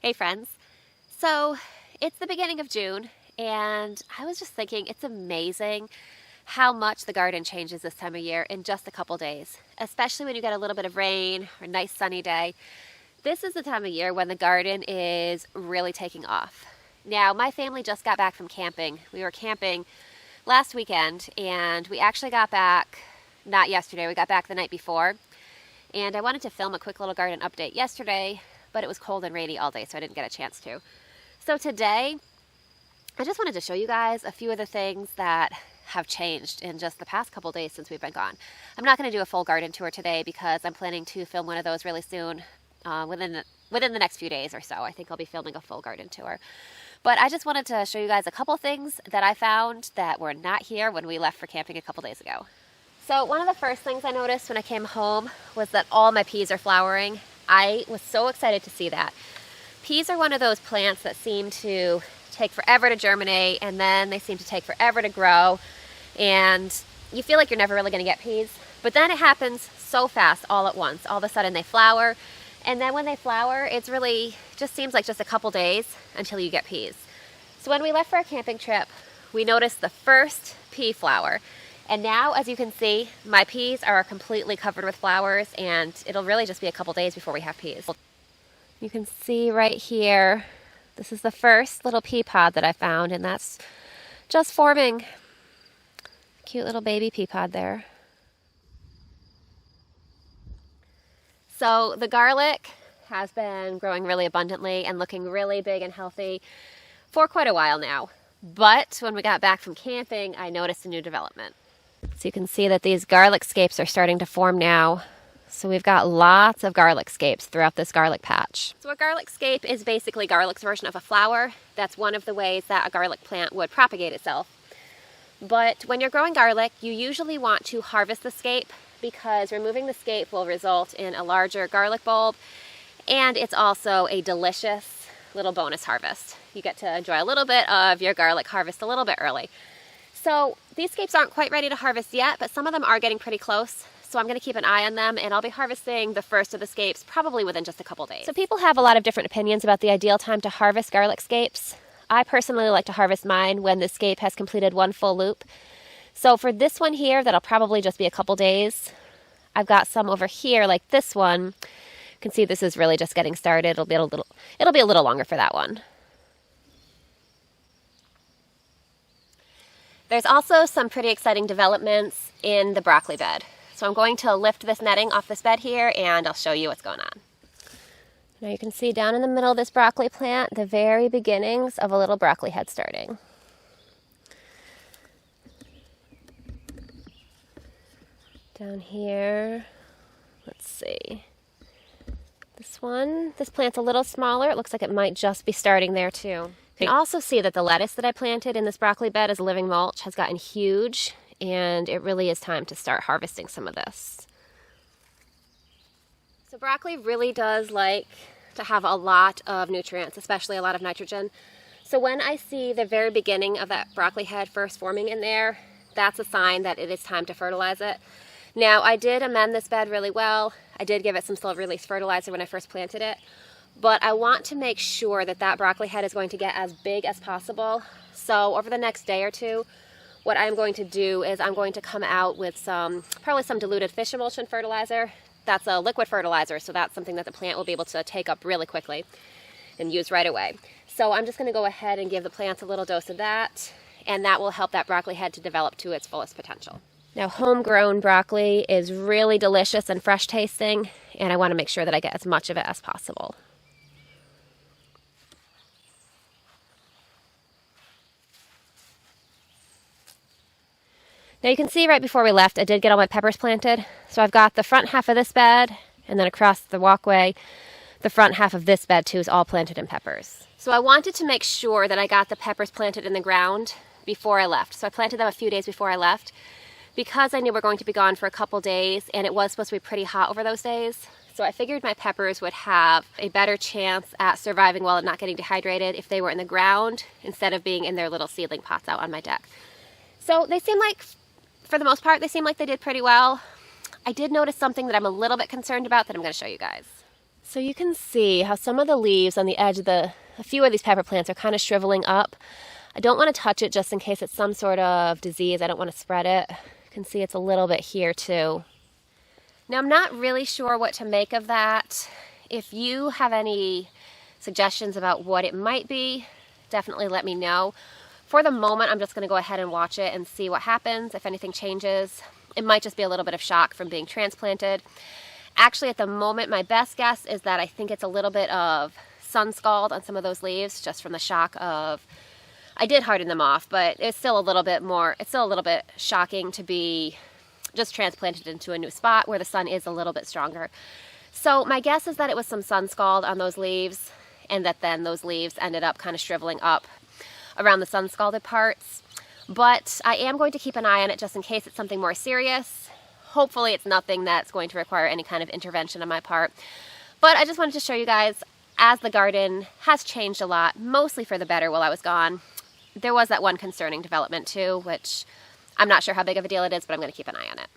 Hey friends. So it's the beginning of June and I was just thinking it's amazing how much the garden changes this time of year in just a couple days, especially when you get a little bit of rain or a nice sunny day. This is the time of year when the garden is really taking off. Now, my family just got back from camping. We were camping last weekend and we actually got back, not yesterday, we got back the night before. And I wanted to film a quick little garden update yesterday, but it was cold and rainy all day, so I didn't get a chance to. So today, I just wanted to show you guys a few of the things that have changed in just the past couple days since we've been gone. I'm not going to do a full garden tour today because I'm planning to film one of those really soon, within the next few days or so. I think I'll be filming a full garden tour. But I just wanted to show you guys a couple things that I found that were not here when we left for camping a couple days ago. So one of the first things I noticed when I came home was that all my peas are flowering. I was so excited to see that. Peas are one of those plants that seem to take forever to germinate, and then they seem to take forever to grow, and you feel like you're never really going to get peas. But then it happens so fast all at once. All of a sudden they flower, and then when they flower, it's really just seems like just a couple days until you get peas. So when we left for our camping trip, we noticed the first pea flower. And now, as you can see, my peas are completely covered with flowers, and it'll really just be a couple days before we have peas. You can see right here, this is the first little pea pod that I found, and that's just forming. Cute little baby pea pod there. So the garlic has been growing really abundantly and looking really big and healthy for quite a while now. But when we got back from camping, I noticed a new development. So you can see that these garlic scapes are starting to form now. So we've got lots of garlic scapes throughout this garlic patch. So a garlic scape is basically garlic's version of a flower. That's one of the ways that a garlic plant would propagate itself. But when you're growing garlic, you usually want to harvest the scape because removing the scape will result in a larger garlic bulb, and it's also a delicious little bonus harvest. You get to enjoy a little bit of your garlic harvest a little bit early. So these scapes aren't quite ready to harvest yet, but some of them are getting pretty close. So I'm going to keep an eye on them, and I'll be harvesting the first of the scapes probably within just a couple days. So people have a lot of different opinions about the ideal time to harvest garlic scapes. I personally like to harvest mine when the scape has completed one full loop. So for this one here, that'll probably just be a couple days. I've got some over here like this one. You can see this is really just getting started. It'll be a little longer for that one. There's also some pretty exciting developments in the broccoli bed. So I'm going to lift this netting off this bed here and I'll show you what's going on. Now you can see down in the middle of this broccoli plant the very beginnings of a little broccoli head starting. Down here, let's see. This plant's a little smaller. It looks like it might just be starting there too. You can also see that the lettuce that I planted in this broccoli bed as living mulch has gotten huge, and it really is time to start harvesting some of this. So broccoli really does like to have a lot of nutrients, especially a lot of nitrogen. So when I see the very beginning of that broccoli head first forming in there, that's a sign that it is time to fertilize it. Now, I did amend this bed really well. I did give it some slow release fertilizer when I first planted it. But I want to make sure that that broccoli head is going to get as big as possible. So over the next day or two, what I'm going to do is I'm going to come out with probably some diluted fish emulsion fertilizer. That's a liquid fertilizer, so that's something that the plant will be able to take up really quickly and use right away. So I'm just going to go ahead and give the plants a little dose of that, and that will help that broccoli head to develop to its fullest potential. Now, homegrown broccoli is really delicious and fresh tasting, and I want to make sure that I get as much of it as possible. Now you can see right before we left, I did get all my peppers planted. So I've got the front half of this bed, and then across the walkway, the front half of this bed too is all planted in peppers. So I wanted to make sure that I got the peppers planted in the ground before I left. So I planted them a few days before I left because I knew we were going to be gone for a couple days, and it was supposed to be pretty hot over those days. So I figured my peppers would have a better chance at surviving while not getting dehydrated if they were in the ground instead of being in their little seedling pots out on my deck. So they seem like, for the most part, they seem like they did pretty well. I did notice something that I'm a little bit concerned about that I'm going to show you guys. So you can see how some of the leaves on the edge of a few of these pepper plants are kind of shriveling up. I don't want to touch it just in case it's some sort of disease. I don't want to spread it. You can see it's a little bit here too. Now I'm not really sure what to make of that. If you have any suggestions about what it might be, definitely let me know. For the moment, I'm just going to go ahead and watch it and see what happens, if anything changes. It might just be a little bit of shock from being transplanted. Actually, at the moment, my best guess is that I think it's a little bit of sun scald on some of those leaves, just from the shock of, I did harden them off, but it's still a little bit shocking to be just transplanted into a new spot where the sun is a little bit stronger. So my guess is that it was some sun scald on those leaves, and that then those leaves ended up kind of shriveling up around the sun scalded parts. But I am going to keep an eye on it just in case it's something more serious. Hopefully it's nothing that's going to require any kind of intervention on my part. But I just wanted to show you guys, as the garden has changed a lot, mostly for the better while I was gone. There was that one concerning development too, which I'm not sure how big of a deal it is, but I'm going to keep an eye on it.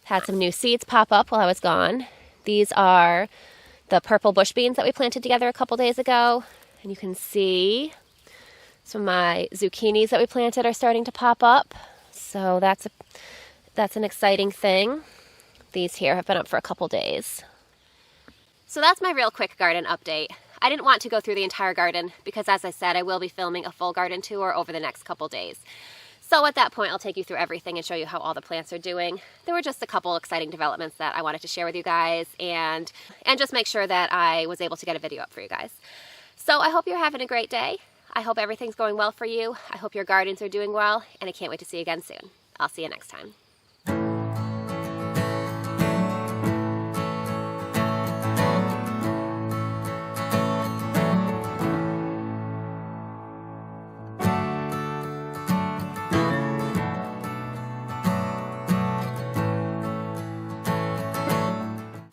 Had some new seeds pop up while I was gone. These are the purple bush beans that we planted together a couple days ago. And you can see some of my zucchinis that we planted are starting to pop up. So that's an exciting thing. These here have been up for a couple days. So that's my real quick garden update. I didn't want to go through the entire garden because, as I said, I will be filming a full garden tour over the next couple days. So at that point, I'll take you through everything and show you how all the plants are doing. There were just a couple exciting developments that I wanted to share with you guys and just make sure that I was able to get a video up for you guys. So I hope you're having a great day. I hope everything's going well for you. I hope your gardens are doing well, and I can't wait to see you again soon. I'll see you next time.